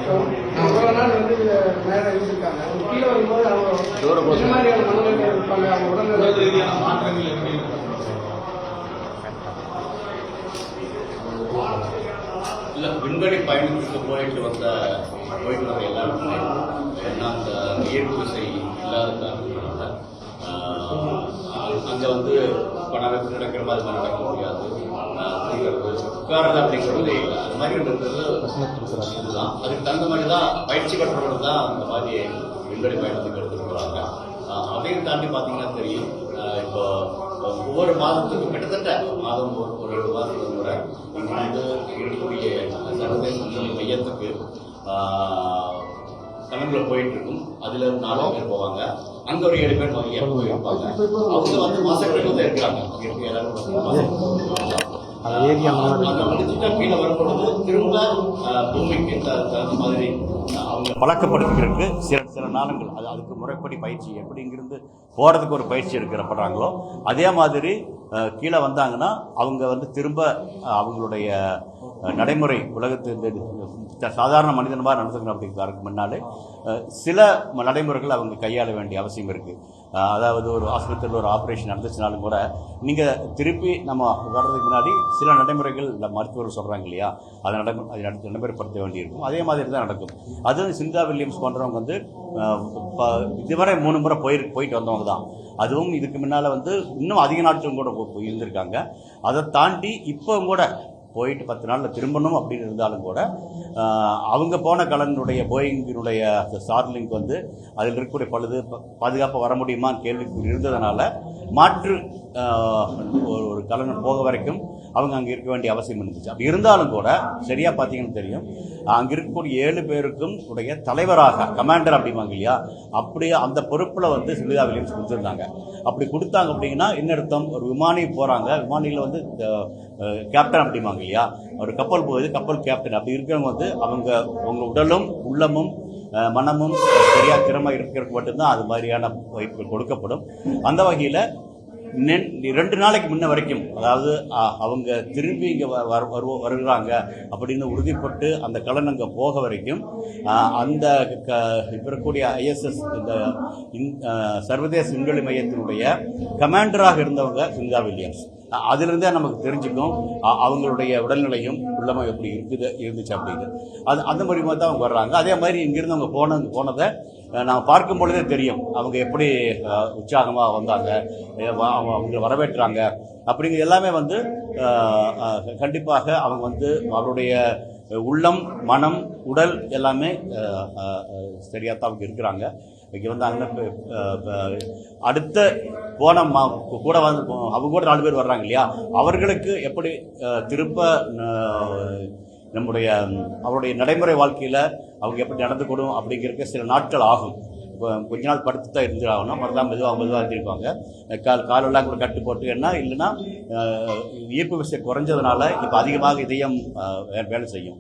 எவ்வளோ நாள் வந்து மேலே இருந்திருக்காங்க. கீழே வரும்போது அவங்க இந்த மாதிரியான மனநிலையில் இருப்பாங்க. அவங்க உடல்நிலை ரீதியான மாற்றங்கள் எப்படி இருக்கும்? இல்லை, விண்வெளி பயணத்துக்கு போயிட்டு வந்த எல்லாருமே ஏன்னா அந்த ஈர்ப்பு விசை இல்லாத காரணத்தினால அங்கே வந்து பணம் நடக்கிற மாதிரி நடக்க முடியாது. உட்காரது அப்படிங்கிறது இல்லை. அது மாதிரி இதுதான். அதுக்கு தகுந்த மாதிரி தான் பயிற்சி பெற்றவர்கள் தான் அந்த மாதிரி விண்வெளி பயணத்துக்கு எடுத்துருக்குறாங்க. அதையும் தாண்டி பார்த்தீங்கன்னா தெரியும், இப்போ ஒவ்வொரு மாதத்துக்கும் கிட்டத்தட்ட மாதம் ஒரு 2 மாதத்துக்கு முறை இங்கே வந்து இருக்கக்கூடிய சர்வதேச விண்வெளி மையத்துக்கு கணக்குல போயிட்டு இருக்கும். அதுல 4 பேர் போவாங்க. அங்க ஒரு 7 பேர் போயிருப்பாங்க. அவங்க வந்து மாசக்கணக்கில் தான் இருக்கிறாங்க. முடிச்சுட்டா கீழே வரும்பொழுது திரும்ப பூமிக்கு தகுந்த மாதிரி அவங்க பழக்கப்படுத்துகிறதுக்கு சில நாளங்கள் அதுக்கு முறைப்படி பயிற்சி எப்படி இங்கிருந்து போகிறதுக்கு ஒரு பயிற்சி எடுக்கிறப்படுறாங்களோ அதே மாதிரி கீழே வந்தாங்கன்னா அவங்க வந்து திரும்ப அவங்களுடைய நடைமுறை உலகத்து சாதாரண மனிதனமாக நடத்துக்கணும் அப்படிங்கிறதுக்கு முன்னாலே சில நடைமுறைகள் அவங்க கையாள வேண்டிய அவசியம் இருக்குது. அதாவது ஒரு ஆஸ்பத்திரியில் ஒரு ஆப்ரேஷன் நடந்துச்சுனாலும் கூட நீங்கள் திருப்பி நம்ம வர்றதுக்கு முன்னாடி சில நடைமுறைகள் மருத்துவர்கள் சொல்கிறாங்க இல்லையா, அதை நடைமுறைப்படுத்த வேண்டியிருக்கும். அதே மாதிரி தான் நடக்கும். அதுவும் சுனிதா வில்லியம்ஸ் போன்றவங்க வந்து இதுவரை 3 முறை போயிட்டு வந்தவங்க தான். அதுவும் இதுக்கு முன்னால் வந்து இன்னும் அதிக நாட்களும் கூட இருந்திருக்காங்க. அதை தாண்டி இப்போ கூட போயிட்டு 10 நாளில் திரும்பணும் அப்படின்னு இருந்தாலும் கூட அவங்க போன கலனுடைய போயிங்கினுடைய ஸ்டார்லிங்க் வந்து அதில் இருக்கக்கூடிய பழுது பாதுகாப்பாக வர முடியுமான்னு கேள்வி இருந்ததுனால மாற்று ஒரு கலன் போக வரைக்கும் அவங்க அங்கே இருக்க வேண்டிய அவசியம் இருந்துச்சு. அப்படி இருந்தாலும் கூட சரியாக பார்த்தீங்கன்னு தெரியும், அங்கே இருக்கக்கூடிய 7 பேருக்கும் உடைய தலைவராக கமாண்டர் அப்படிம்பாங்க இல்லையா, அப்படியே அந்த பொறுப்பில் வந்து சுனிதா வில்லியம்ஸ் கொடுத்துருந்தாங்க. அப்படி கொடுத்தாங்க அப்படின்னா என்ன அர்த்தம், ஒரு விமானி போகிறாங்க, விமானியில் வந்து கேப்டன் அப்படிம்பாங்க இல்லையா, ஒரு கப்பல் போகுது, கப்பல் கேப்டன் அப்படி இருக்கிறவங்க வந்து அவங்க உடலும் உள்ளமும் மனமும் சரியாக திறமை இருக்கிறதுக்கு மட்டும்தான் அது மாதிரியான வாய்ப்புகள் கொடுக்கப்படும். அந்த வகையில் 2 நாளைக்கு முன்ன வரைக்கும், அதாவது அவங்க திரும்பி இங்கே வருகிறாங்க அப்படின்னு உறுதிப்பட்டு அந்த கலன் அங்கே போக வரைக்கும் அந்த இருக்கக்கூடிய ISS இந்த சர்வதேச விண்வெளி மையத்தினுடைய கமாண்டராக இருந்தவங்க சுனிதா வில்லியம்ஸ். அதிலிருந்தே நமக்கு தெரிஞ்சுக்கும் அவங்களுடைய உடல்நிலையும் உள்ளமை எப்படி இருந்துச்சு அப்படின்னு. அந்த மூலியமாக தான் அவங்க வர்றாங்க. அதே மாதிரி இங்கிருந்து அவங்க போனதை நாம் பார்க்கும் பொழுதே தெரியும் அவங்க எப்படி உற்சாகமாக வந்தாங்க, அவங்க வரவேற்றாங்க அப்படிங்கிறது எல்லாமே வந்து கண்டிப்பாக அவங்க வந்து அவருடைய உள்ளம் மனம் உடல் எல்லாமே சரியாக தான் அவங்க இருக்கிறாங்க. இங்கே வந்தாங்கன்னா அடுத்த போன கூட வந்து அவங்க கூட 4 பேர் வர்றாங்க இல்லையா, அவர்களுக்கு எப்படி திருப்ப அவருடைய நடைமுறை வாழ்க்கையில் அவங்க எப்படி நடந்துக்கணும் அப்படிங்கிறதுக்கு சில நாட்கள் ஆகும். இப்போ கொஞ்ச நாள் படுத்து தான் இருந்து ஆகணும். மறுதான் மெதுவாக இருந்திருப்பாங்க. காலெல்லாம் கூட கட்டு போட்டு இல்லைன்னா ஈர்ப்பு விசை குறைஞ்சதுனால இப்போ அதிகமாக இதயம் வேலை செய்யும்.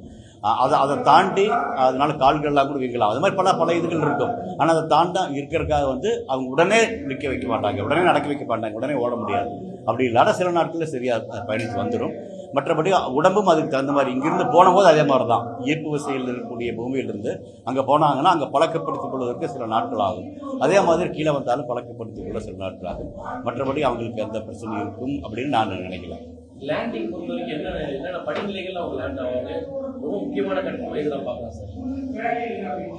அதை தாண்டி அதனால கால்கள்லாம் கூட வீங்கலாம். அது மாதிரி பல இதுகள் இருக்கும். ஆனால் அதை தாண்டி இருக்கிறதுக்காக வந்து அவங்க உடனே நிற்க வைக்க மாட்டாங்க, உடனே நடக்க வைக்க மாட்டாங்க, உடனே ஓட முடியாது. அப்படி இல்லாத சில நாட்களில் சரியாக பயணித்து வந்துடும். மற்றபடி உடம்பும் அதுக்கு தகுந்த மாதிரி இங்கிருந்து போனபோது அதே மாதிரி தான் ஈர்ப்பு விசையில் இருக்கக்கூடிய பூமியிலிருந்து அங்கே போனாங்கன்னா அங்கே பழக்கப்படுத்திக் கொள்வதற்கு சில நாட்கள் ஆகும். அதே மாதிரி கீழே வந்தாலும் பழக்கப்படுத்திக் கொள்ள சில நாட்கள் ஆகும். மற்றபடி அவங்களுக்கு எந்த பிரச்சனையும் இருக்கும் அப்படின்னு நான் நினைக்கல. லேண்டிங் பொறுத்த வரைக்கும் என்னென்ன படிநிலைகள் அவங்க லேண்ட் ஆவாங்க, ரொம்ப முக்கியமான கட்டம் இதெல்லாம் பார்க்கலாம் சார்.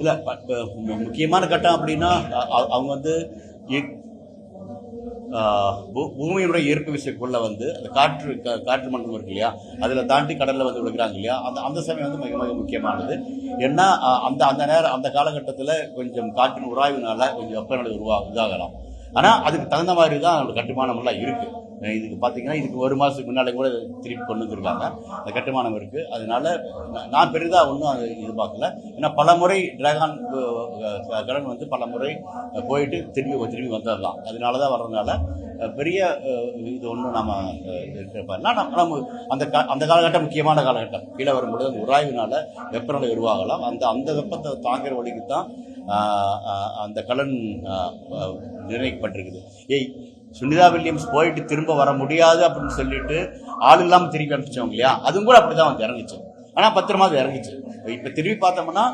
இல்லை, முக்கியமான கட்டம் அப்படின்னா அவங்க வந்து பூமியினுடைய ஈர்ப்பு விசைக்குள்ள வந்து அந்த காற்று மண்டலம் இருக்கு இல்லையா, அதில் தாண்டி கடலில் வந்து விழுகிறாங்க இல்லையா, அந்த சமயம் வந்து மிக மிக முக்கியமானது. ஏன்னா அந்த நேரம் அந்த காலகட்டத்தில் கொஞ்சம் காற்றின் உராய்வினால கொஞ்சம் வெப்பநிலை இதாகலாம். ஆனால் அதுக்கு தகுந்த மாதிரி தான் அவங்களோட கட்டுமானமெல்லாம் இருக்குது. இதுக்கு பார்த்தீங்கன்னா இதுக்கு 1 மாதத்துக்கு முன்னாடி கூட திருப்பி கொண்டு வந்துருக்காங்க. அந்த கட்டுமானம் இருக்குது. அதனால நான் பெரிதாக ஒன்றும் அது இது பார்க்கல. ஏன்னா பல முறை டிராகன் கடன் வந்து பல முறை போயிட்டு திரும்பி வந்துடலாம். அதனால தான் வர்றதுனால பெரிய இது ஒன்றும் நம்ம இருக்கிறப்ப நம்ம அந்த காலகட்டம் முக்கியமான காலகட்டம். கீழே வரும்பொழுது அந்த உராய்வினால வெப்பநிலை உருவாகலாம். அந்த வெப்பத்தை தாங்குற வழிக்கு தான் அந்த கலன் நிர்ணயிக்கப்பட்டிருக்குது. சுனிதா வில்லியம்ஸ் போயிட்டு திரும்ப வர முடியாது அப்படின்னு சொல்லிட்டு ஆள் இல்லாமல் திருப்பி அனுப்பிச்சவங்க இல்லையா, அதுவும் கூட அப்படிதான் வந்து இறங்குச்சு. ஆனால் பத்திரமா அது இறங்கிச்சு. இப்போ திரும்பி பார்த்தோம்னா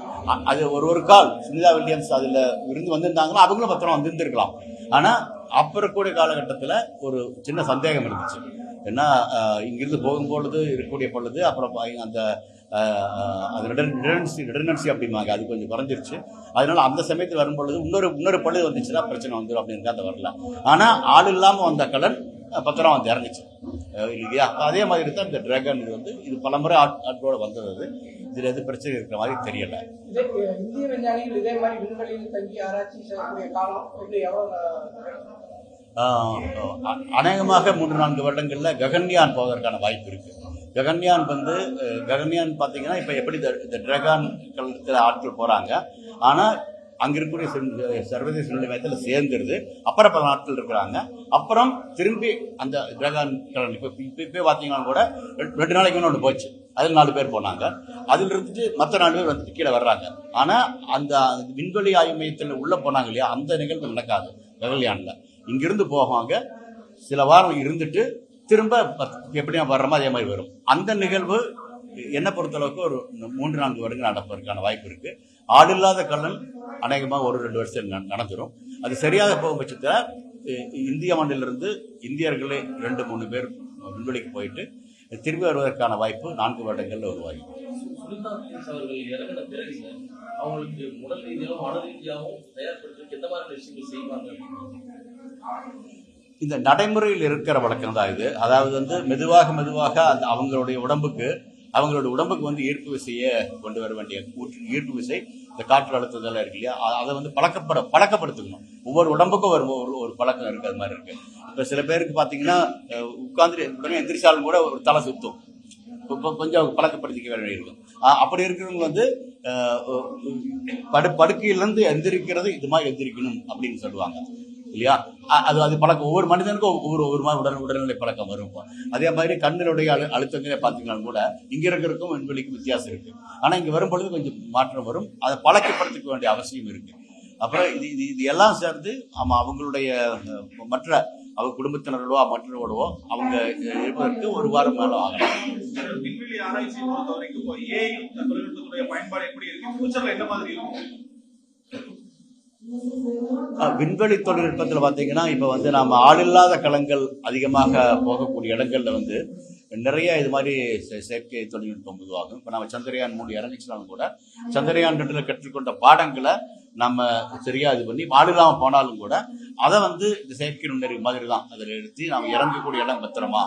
அது ஒரு கால் சுனிதா வில்லியம்ஸ் அதில் இருந்து வந்திருந்தாங்கன்னா அவங்களும் பத்திரம் வந்திருந்துருக்கலாம். ஆனால் அப்புறம் கூட காலகட்டத்தில் ஒரு சின்ன சந்தேகம் இருந்துச்சு. ஏன்னா இங்கிருந்து போகும்பொழுது இருக்கக்கூடிய பொழுது அப்புறம் அந்த அது ரிடன்டன்சி அப்படிம்பாங்க, அது கொஞ்சம் குறைஞ்சிருச்சு. அதனால அந்த சமயத்தில் வரும்பொழுது இன்னொரு பழுது வந்துச்சுன்னா பிரச்சனை வந்துடும் அப்படின்னு அந்த வரல. ஆனால் ஆள் இல்லாமல் வந்த கலன் பத்திரம் வந்து இறங்குச்சு இல்லையா? அதே மாதிரி தான் இந்த டிராகன் இது பலமுறை ஆட்களோட வந்தது. இதில் எது பிரச்சனை இருக்கிற மாதிரி தெரியல. இந்திய விஞ்ஞானிகள் இதே மாதிரி விண்வெளியில் தங்கி ஆராய்ச்சி செய்யக்கூடிய காலம் அநேகமாக 3-4 வருடங்களில் ககன்யான் போவதற்கான வாய்ப்பு இருக்கு. ககன்யான் பார்த்தீங்கன்னா இப்போ எப்படி இந்த டிராகன் கலத்தில் ஆட்கள் போகிறாங்க, ஆனால் அங்கே இருக்கக்கூடிய சர்வதேச நிலையத்தில் சேர்ந்துருது. அப்புறம் பல நாட்கள் இருக்கிறாங்க. அப்புறம் திரும்பி அந்த டிராகன் கலன் இப்போ பார்த்தீங்கன்னா கூட 2 நாளைக்கு ஒன்று போச்சு. அதில் 4 பேர் போனாங்க. அதில் இருந்துட்டு மற்ற 4 பேர் வந்துட்டு கீழே வர்றாங்க. ஆனால் அந்த விண்வெளி ஆய்வு மையத்தில் உள்ளே போனாங்க இல்லையா, அந்த நிகழ்வு நடக்காது ககன்யானில். இங்கிருந்து போவாங்க, சில வாரம் இருந்துட்டு திரும்ப எப்படியா வர்றமோ அதே மாதிரி வரும். அந்த நிகழ்வு என்னை பொறுத்தளவுக்கு ஒரு 3-4 வருடங்கள் நடப்பதற்கான வாய்ப்பு இருக்கு. ஆள் இல்லாத கலன் அநேகமாக 1-2 வருஷம் நடந்துடும். அது சரியாக போகும் பட்சத்தில் இந்திய மண்ணிலிருந்து இந்தியர்களே 2-3 பேர் விண்வெளிக்கு போயிட்டு திரும்பி வருவதற்கான வாய்ப்பு 4 வருடங்கள்ல உருவாகும். அவர்கள் இறங்கின பிறகு அவங்களுக்கு உடல் ரீதியாகவும் மன ரீதியாகவும் தயார்படுத்துறதுக்கு எந்த மாதிரி விஷயங்கள் செய்வாங்க? இந்த நடைமுறையில் இருக்கிற வழக்கம் தான் இது. அதாவது மெதுவாக அவங்களுடைய உடம்புக்கு ஈர்ப்பு விசையை கொண்டு வர வேண்டிய ஈர்ப்பு விசை, இந்த காற்று அழுத்ததெல்லாம் இருக்கு இல்லையா, அதை பழக்கப்படுத்திக்கணும். ஒவ்வொரு உடம்புக்கும் ஒரு பழக்கம் இருக்கு. அது மாதிரி இருக்கு. இப்போ சில பேருக்கு பார்த்தீங்கன்னா உட்கார்ந்து உடனே எந்திரிச்சாலும் கூட ஒரு தலை சுத்தும். கொஞ்சம் பழக்கப்படுத்திக்க வேண்டியிருக்கும். அப்படி இருக்கிறவங்க படுக்கையிலிருந்து எந்திரிக்கிறது இது மாதிரி எந்திரிக்கணும் அப்படின்னு சொல்லுவாங்க இல்லையா? அது பழக்கம் ஒவ்வொரு மனிதனுக்கும் ஒவ்வொரு மாதிரி உடல்நிலை பழக்கம் வரும். அதே மாதிரி கண்ணினுடைய அழுத்தங்களே பார்த்தீங்கன்னா கூட இங்க இருக்கிறதுக்கும் விண்வெளிக்கும் வித்தியாசம் இருக்கு. ஆனா இங்க வரும்பொழுது கொஞ்சம் மாற்றம் வரும். அதை பழக்கப்படுத்திக்க வேண்டிய அவசியம் இருக்கு. அப்புறம் இது எல்லாம் சேர்ந்து அவங்களுடைய அவங்க குடும்பத்தினரோடோ மற்றவர்களோ அவங்க இருப்பதற்கு 1 வாரம் மேல ஆகலாம். விண்வெளி ஆராய்ச்சி பொறுத்த வரைக்கும் ஏஐ தொழில்நுட்பத்துடைய பயன்பாடு எப்படி இருக்கு, ஃபியூச்சர்ல என்ன மாதிரி இருக்கும்? விண்வெளி தொழில்நுட்பத்தில் பார்த்தீங்கன்னா இப்போ நாம் ஆளில்லாத களங்கள் அதிகமாக போகக்கூடிய இடங்கள்ல நிறைய இது மாதிரி செயற்கை தொழில்நுட்பம் உருவாகும். இப்போ நம்ம சந்திரயான் 3 இறங்கிச்சினாலும் கூட சந்திரயான் 2 கற்றுக்கொண்ட பாடங்களை நம்ம சரியா இது பண்ணி ஆளில்லாமல் போனாலும் கூட அதை இந்த செயற்கை நுண்ணறிவு மாதிரி தான் அதில் எடுத்து நாம் இறங்கக்கூடிய இடம் பத்திரமா,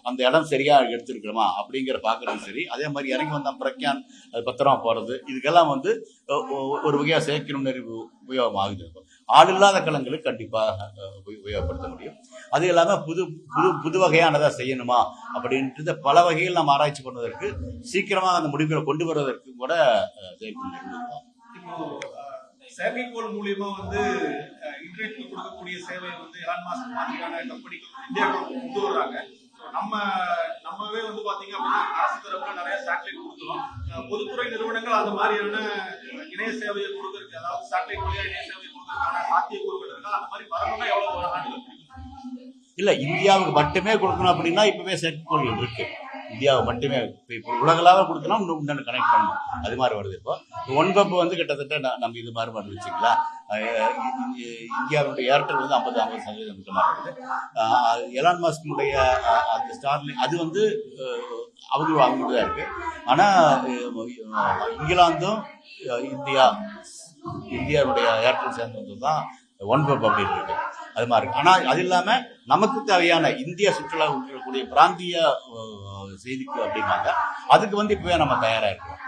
அந்த இடம் சரியா எடுத்துருக்கிறோமா அப்படிங்கிற பார்க்கறது சரி. அதே மாதிரி இறங்கி வந்தால் பிரக்யான் அது பத்திரமா போகிறது, இதுக்கெல்லாம் ஒரு வகையாக செயற்கை நுண்ணறிவு உபயோகம் ஆகுது. ஆள் இல்லாத களங்களுக்கு கண்டிப்பாக உபயோகப்படுத்த முடியும். அது இல்லாமல் புது வகையானதாக செய்யணுமா அப்படின்ட்டு பல வகையில் நாம் ஆராய்ச்சி பண்ணுவதற்கு சீக்கிரமாக அந்த முடிவுகளை கொண்டு வருவதற்கு கூட செயற்கை நுண்ணறிவு. செயற்கைக்கோள் மூலியமா இன்டர்நெட் கொடுக்கக்கூடிய சேவை எலான் மாஸ்க் மாதிரியான கம்பெனிகள் இந்தியாவுக்கு கொண்டு வர்றாங்க. நம்மவே பாத்தீங்க அப்படின்னா அரசு தரப்புல நிறைய சேட்டலைட் கொடுக்குறோம். பொதுத்துறை நிறுவனங்கள் அந்த மாதிரியான இணைய சேவையை கொடுக்கறதுக்கு, அதாவது சேட்டலைட் வழியா இணைய சேவையை கொடுக்கறதுக்கான சாத்தியக்கூறுகள் இருக்கா? அந்த மாதிரி வரணும்னா எவ்வளவு ஆண்டுகள் பிடிக்கும்? இல்ல, இந்தியாவுக்கு மட்டுமே கொடுக்கணும் அப்படின்னா இப்பவே செயற்கைக்கோள் இருக்கு. இந்தியாவை மட்டுமே இப்போ உலகளாக கொடுத்தோம்னா இன்னும் கனெக்ட் பண்ணணும். அது மாதிரி வருது. இப்போ ஒன்பப்பு கிட்டத்தட்ட நம்ம இது மாதிரி பண்ணி வச்சுக்கலாம். இந்தியாவுடைய ஏர்டெல் 50% இருக்க மாதிரி இருக்குது. எலான் மாஸ்கினுடைய அந்த ஸ்டார்லிங்க் அது அவங்களுக்கு தான் இருக்கு. ஆனால் இங்கிலாந்தும் இந்தியாவுடைய ஏர்டெல் சேர்ந்து தான் ஒன்பப் அப்படின்னு இருக்கு. அது மாதிரி இருக்கு. ஆனால் அது இல்லாமல் நமக்கு தேவையான இந்திய சுற்றுலா இருக்கக்கூடிய பிராந்திய செய்திக்கு அப்படின்னாங்க அதுக்கு இப்பவே நம்ம தயாராக இருக்கோம்.